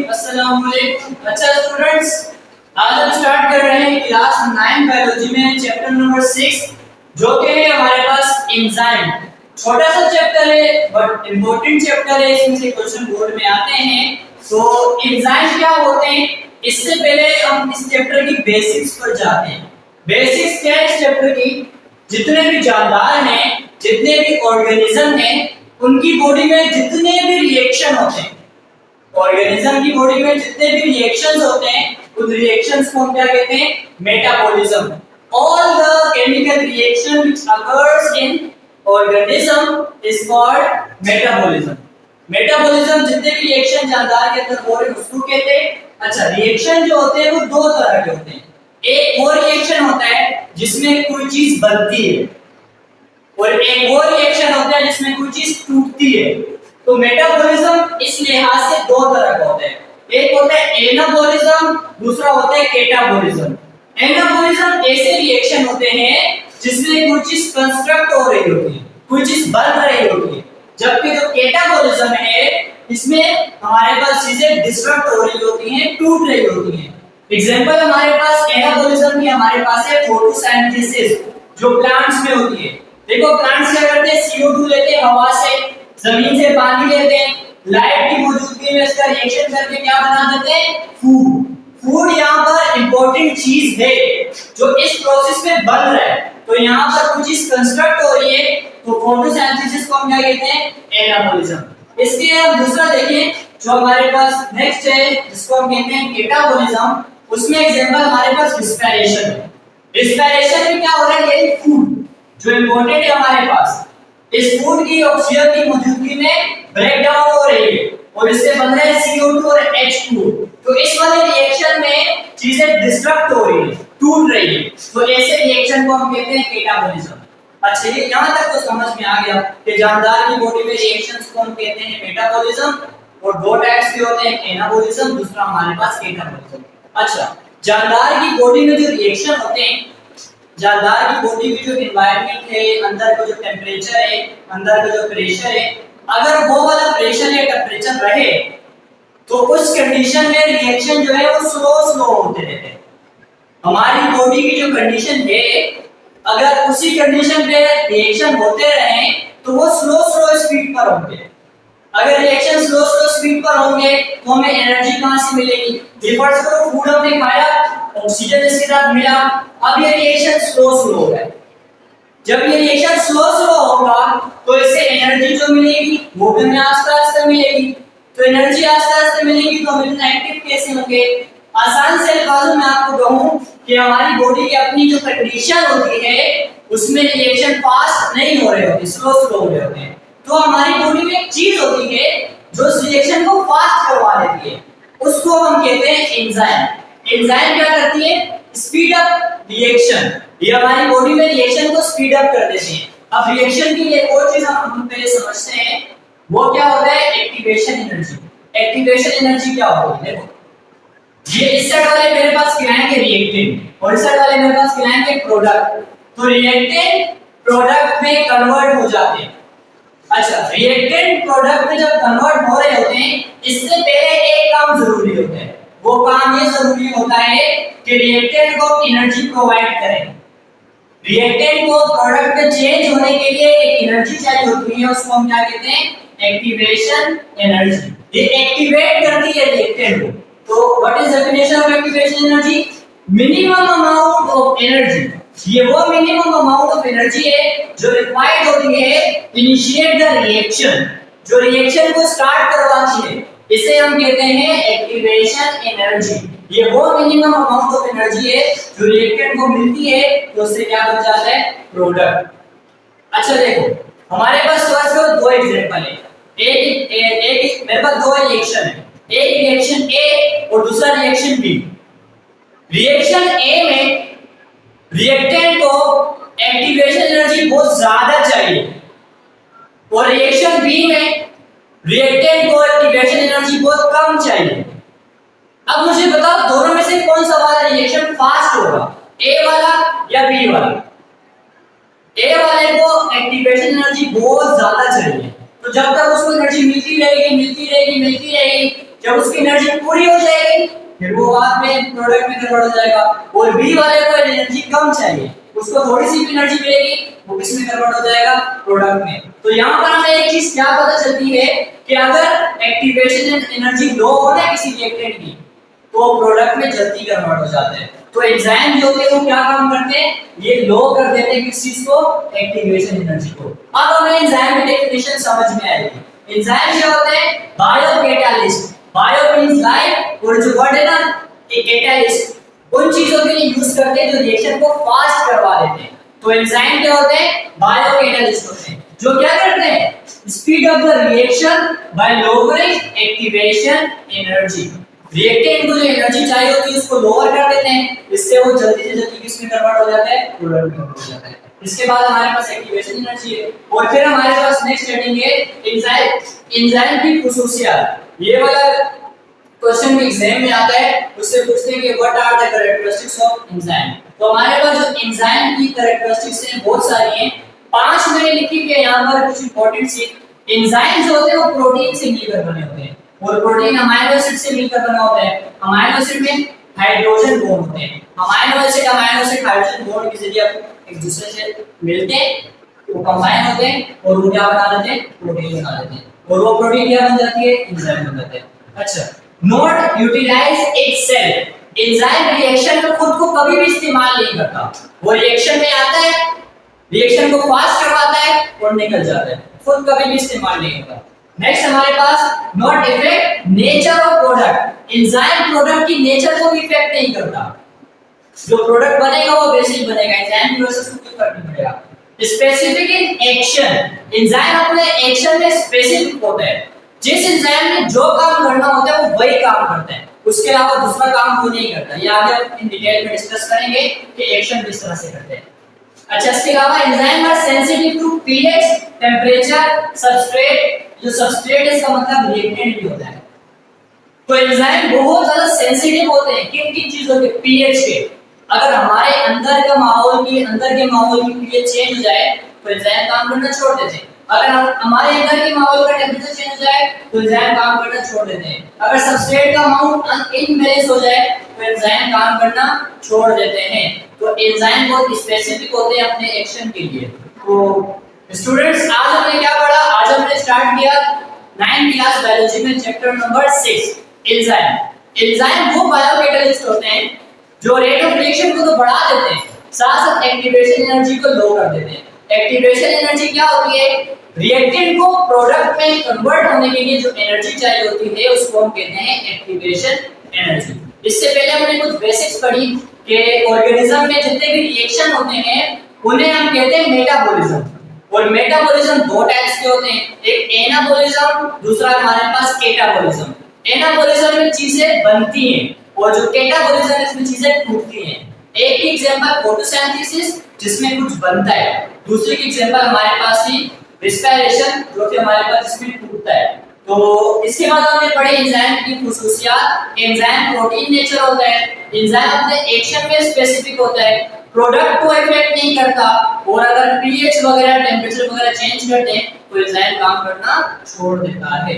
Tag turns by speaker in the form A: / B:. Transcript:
A: अस्सलाम वालेकुम। अच्छा स्टूडेंट्स, आज हम स्टार्ट कर रहे हैं क्लास 9 बायोलॉजी में चैप्टर नंबर 6 जो कि है हमारे पास एंजाइम। छोटा सा चैप्टर है बट इम्पोर्टेंट चैप्टर है, इसमें से क्वेश्चन बोर्ड में आते हैं। तो एंजाइम क्या होते हैं, इससे पहले हम इस चैप्टर की बेसिक्स पर जाते हैं। बेसिक्स क्या है इस चैप्टर की? जितने भी जानदार हैं, जितने भी ऑर्गेनिज्म हैं, उनकी बॉडी में जितने भी रिएक्शन होते हैं, ऑर्गेनिज्म की बॉडी में जितने भी रिएक्शंस होते हैं, उन रिएक्शंस को हम क्या कहते हैं? Metabolism. All the chemical reaction which occurs in organism is called metabolism. Metabolism जितने भी रिएक्शन जानदार के अंदर हो रहे हैं उसको कहते हैं। अच्छा, रिएक्शन जो होते हैं वो दो तरह के होते हैं। एक वो रिएक्शन होता है जिसमें कोई चीज बनती है, और एक वो रिएक्शन होता है जिसमें कोई चीज टूटती है। तो मेटाबॉलिज्म इस लिहाज से दो तरह का होता है। एक होता है एनाबॉलिज्म, दूसरा होता है कैटाबॉलिज्म। एनाबॉलिज्म ऐसे रिएक्शन होते हैं जिसमें कोई चीज कंस्ट्रक्ट हो रही होती है, कोई चीज बन रही होती है। जबकि जो कैटाबॉलिज्म है, इसमें हमारे पास चीजें डिस्ट्रक्ट हो रही होती हैं, टूट रही होती हैं। एग्जांपल हमारे पास एनाबॉलिज्म की हमारे पास है फोटोसिंथेसिस, जो प्लांट्स में होती है। देखो प्लांट्स क्या करते हैं? CO2 लेते हैं हवा से, जमीन से पानी लेते हैं, लाइट की मौजूदगी में इसका रिएक्शन करके क्या बना देते हैं? फूड। फूड यहाँ पर इंपॉर्टेंट चीज है जो इस प्रोसेस में बन रहा है। तो यहाँ पर कुछ चीज कंस्ट्रक्ट हो रही है, तो फोटोसिंथेसिस को हम क्या कहते हैं? एनाबॉलिज्म। इसके अब दूसरा देखें जो हमारे पास नेक्स्ट है जिसको हम कहते हैं कैटाबॉलिज्म। उसमें एग्जांपल हमारे पास रिस्पिरेशन है। रिस्पिरेशन में क्या हो रहा है? ये फूड जो इंपॉर्टेंट है हमारे पास, इस फूड की ऑक्सीजन की मौजूदगी में ब्रेक डाउन हो रही है और इससे बन रहा है CO2 और H2। तो इस वाले रिएक्शन में चीजें डिस्ट्रक्ट हो रही है, टूट रही है, तो ऐसे रिएक्शन को हम कहते हैं कैटाबॉलिज्म। अच्छा, ये यहां तक तो समझ में आ गया कि जानदार की बॉडी में रिएक्शंस को हम कहते हैं मेटाबॉलिज्म, और दो टाइप्स के होते हैं, एनाबॉलिज्म, दूसरा हमारे पास कैटाबॉलिज्म। अच्छा, जानदार की बॉडी में जो रिएक्शन होते हैं, जानदार की बॉडी की जो एनवायरनमेंट है, अंदर का जो टेम्परेचर है, अंदर का जो प्रेशर है, अगर वो वाला प्रेशर या टेम्परेचर रहे तो उस कंडीशन में रिएक्शन जो है वो स्लो होते रहते हैं। हमारी बॉडी की जो कंडीशन है, अगर उसी कंडीशन पे रिएक्शन होते रहे तो वो स्लो स्पीड पर होंगे। अगर रिएक्शन स्लो स्पीड पर होंगे तो हमें एनर्जी कहां से मिलेगी? फर्स्ट तो फूड हमने खाया, ऑक्सीजन इसके साथ मिला, अब ये रिएक्शन स्लो हो रहा है। जब ये रिएक्शन स्लो होगा तो इससे एनर्जी जो मिलेगी वो भी हमें आस्ते मिलेगी। तो एनर्जी आस्ते मिलेगी तो हम इतना एक्टिव कैसे होंगे? आसान से अल्फाजों में आपको कहूं कि हमारी बॉडी की अपनी जो कंडीशन होती है उसमें रिएक्शन फास्ट नहीं हो रहे होते, स्लो हो रहे होते हैं। तो हमारी बॉडी में एक चीज होती है जो इस रिएक्शन को फास्ट करवा देती है, उसको हम कहते हैं एंजाइम। एंजाइम क्या करती है? Speed up reaction. ये हमारी बॉडी में रिएक्शन को स्पीड अप कर देती है। अब रिएक्शन की एक और चीज हम पहले समझते हैं, वो क्या होता है? Activation energy. एक्टिवेशन एनर्जी क्या होती है? देखो, ये इस साइड वाले मेरे पास खिलाएंगे रिएक्टेंट और इस साइड वाले मेरे पास खिलाएंगे प्रोडक्ट। तो रिएक्टेंट प्रोडक्ट में कन्वर्ट हो जाते हैं। अच्छा, रिएक्टेंट प्रोडक्ट में जब कन्वर्ट हो रहे होते हैं, इससे पहले एक काम जरूरी होता है। वो काम ये जरूरी होता है कि रिएक्टेंट को एनर्जी प्रोवाइड करें। रिएक्टेंट को प्रोडक्ट में चेंज होने के लिए एक एनर्जी चाहिए होती है, उसको हम क्या कहते हैं? Activation energy. ये एक्टिवेट करती है रिएक्टेंट को। तो what is definition of activation energy? Minimum amount of energy. ये वो मिनिमम अमाउंट ऑफ एनर्जी है जो रिक्वायर्ड होती है इनिशिएट द रिएक्शन, जो रिएक्शन को स्टार्ट करवाती है, इसे हम कहते हैं एक्टिवेशन एनर्जी। ये वो मिनिमम अमाउंट ऑफ एनर्जी है जो रिएक्टेंट को मिलती है, तो उससे क्या बन जाता है? प्रोडक्ट। अच्छा देखो, हमारे पास फर्स्ट दो एग्जांपल है। एक मेरे पास दो रिएक्शन है, एक रिएक्शन ए और दूसरा रिएक्शन बी। रिएक्शन ए में रिएक्टेंट को एक्टिवेशन एनर्जी बहुत ज्यादा चाहिए और रिएक्शन बी में रिएक्टेंट को एक्टिवेशन एनर्जी बहुत कम चाहिए। अब मुझे बताओ दोनों में से कौन सा वाला रिएक्शन फास्ट होगा, ए वाला या बी वाला? ए वाले को एक्टिवेशन एनर्जी बहुत ज्यादा चाहिए, तो जब तक उसको एनर्जी मिलती रहेगी जब उसकी एनर्जी पूरी हो जाएगी फिर वो बाद में प्रोडक्ट में कन्वर्ट हो जाएगा। और बी वाले को एनर्जी कम चाहिए, उसको थोड़ी सी भी एनर्जी मिलेगी, वो किस में कन्वर्ट हो जाएगा, प्रोडक्ट में। तो यहाँ पर हमें एक चीज क्या पता चलती है कि अगर एक्टिवेशन एनर्जी लो हो ना किसी रिएक्टेंट की तो प्रोडक्ट में जल्दी कन्वर्ट हो जाते हैं। तो एंजाइम जो होते हैं वो क्या काम करते हैं, ये लो कर देते हैं किस चीज को, एक्टिवेशन एनर्जी को। अब हमें एंजाइम की डेफिनेशन समझ में आएगी। एंजाइम क्या होते हैं, bio catalyst, bio means life, और जो वर्ड है ना ये कैटालिस्ट, उन चीजों के लिए यूज करते हैं जो रिएक्शन को फास्ट करवा देते हैं। तो एंजाइम क्या होते हैं, बायो कैटालिस्ट होते हैं, जो क्या करते हैं, speed up the reaction by lowering activation energy. Reactant को जो एनर्जी चाहिए होती है उसको लोअर कर देते हैं, इससे वो जल्दी से जल्दी किस में कन्वर्ट हो जाता है, प्रोडक्ट में कन्वर्ट हो जाता है। इसके बाद हमारे पास एक्टिवेशन एनर्जी है, और फिर हमारे पास नेक्स्ट हेडिंग है एंजाइम, एंजाइम की खुसूसियात। ये वाला क्वेश्चन भी एग्जाम में आता है, उससे पूछते हैं कि what are the characteristics of enzyme. तो हमारे पास जो एंजाइम की कैरेक्टरिस्टिक्स हैं बहुत सारी हैं, 5 मैंने लिखी है यहाँ पर कुछ इंपॉर्टेंट सी। एंजाइम जो होते हैं वो प्रोटीन से मिलकर बने होते हैं, और प्रोटीन अमीनो एसिड से मिलकर बना होता है। अमीनो एसिड में हाइड्रोजन बॉन्ड होते हैं, अमीनो एसिड हाइड्रोजन बॉन्ड के जरिए एक दूसरे से मिलते हैं, वो कंबाइन होते हैं और वो क्या बना देते हैं, प्रोटीन बना देते हैं, और वो प्रोटीन क्या बन जाती है, एंजाइम बन जाते हैं। अच्छा, not utilize itself, enzyme reaction में खुद को कभी भी इस्तेमाल नहीं करता, वो रिएक्शन में आता है, रिएक्शन को फास्ट करवाता है और निकल जाता है, खुद कभी भी इस्तेमाल नहीं करता। नेक्स्ट हमारे पास not effect nature of product, enzyme product की नेचर को भी इफेक्ट नहीं करता, जो प्रोडक्ट बनेगा वो वैसे ही बनेगा, एंजाइम की वजह से उसको कोई फर्क नहीं पड़ेगा। स्पेसिफिक इन एक्शन, एंजाइम अपने एक्शन में स्पेसिफिक होता है, जिस एंजाइम में जो काम करना होता है वो वही काम करता है, उसके अलावा दूसरा काम वो नहीं करता। ये आगे हम इन डिटेल में डिस्कस करेंगे कि एक्शन किस तरह से करते हैं। अच्छा, इसके अलावा enzyme are sensitive to pH, temperature, substrate, जो सबस्ट्रेट इसका मतलब रिएक्टेंट भी होता है। तो एंजाइम बहुत ज्यादा सेंसिटिव होते हैं किन किन चीजों के, पीएच के। अगर हमारे अंदर के माहौल की पीएच चेंज हो जाए तो एंजाइम काम करना छोड़ देते हैं। अगर हमारे अंदर के माहौल का टेंपरेचर चेंज हो जाए तो एंजाइम काम करना छोड़ देते हैं। अगर सबस्ट्रेट का अमाउंट इनबैलेंस हो जाए तो एंजाइम काम करना छोड़ देते हैं। तो एंजाइम बहुत स्पेसिफिक होते हैं अपने एक्शन के लिए। तो स्टूडेंट्स, आज हमने क्या पढ़ा, आज हमने स्टार्ट किया 9th क्लास बायोलॉजी में चैप्टर नंबर 6 एंजाइम। एंजाइम वो बायोकैटालिस्ट होते हैं जो रेट ऑफ रिएक्शन को तो बढ़ा देते हैं, साथ साथ एक्टिवेशन एनर्जी को लो कर देते हैं। एक्टिवेशन एनर्जी क्या होती है, रिएक्टेंट को प्रोडक्ट में कन्वर्ट होने के लिए जो एनर्जी चाहिए होती है उसको हम कहते हैं एक्टिवेशन एनर्जी। इससे पहले हमने कुछ बेसिक्स पढ़ी कि ऑर्गेनिज्म में जितने भी रिएक्शन होते हैं उन्हें हम कहते हैं मेटाबॉलिज्म। और मेटाबॉलिज्म दो टाइप्स के होते हैं, एक एनाबॉलिज्म, दूसरा हमारे पास कैटाबॉलिज्म। एनाबॉलिज्म में चीजें बनती हैं और जो कैटाबॉलिज्म है इसमें चीजें टूटती हैं। एक की एग्जांपल फोटोसिंथेसिस जिसमें कुछ बनता है, दूसरी की एग्जांपल हमारे पास ही रेस्पिरेशन जो कि हमारे पास इसमें टूटता है। तो इसके बाद हमने पढ़े एंजाइम की खुसूसियात। एंजाइम प्रोटीन नेचर होता है, एंजाइम अपने एक्शन में स्पेसिफिक होता है, प्रोडक्ट को इफेक्ट नहीं करता, और अगर पीएच वगैरह टेंपरेचर वगैरह चेंज करते हैं तो एंजाइम काम करना छोड़ देता है।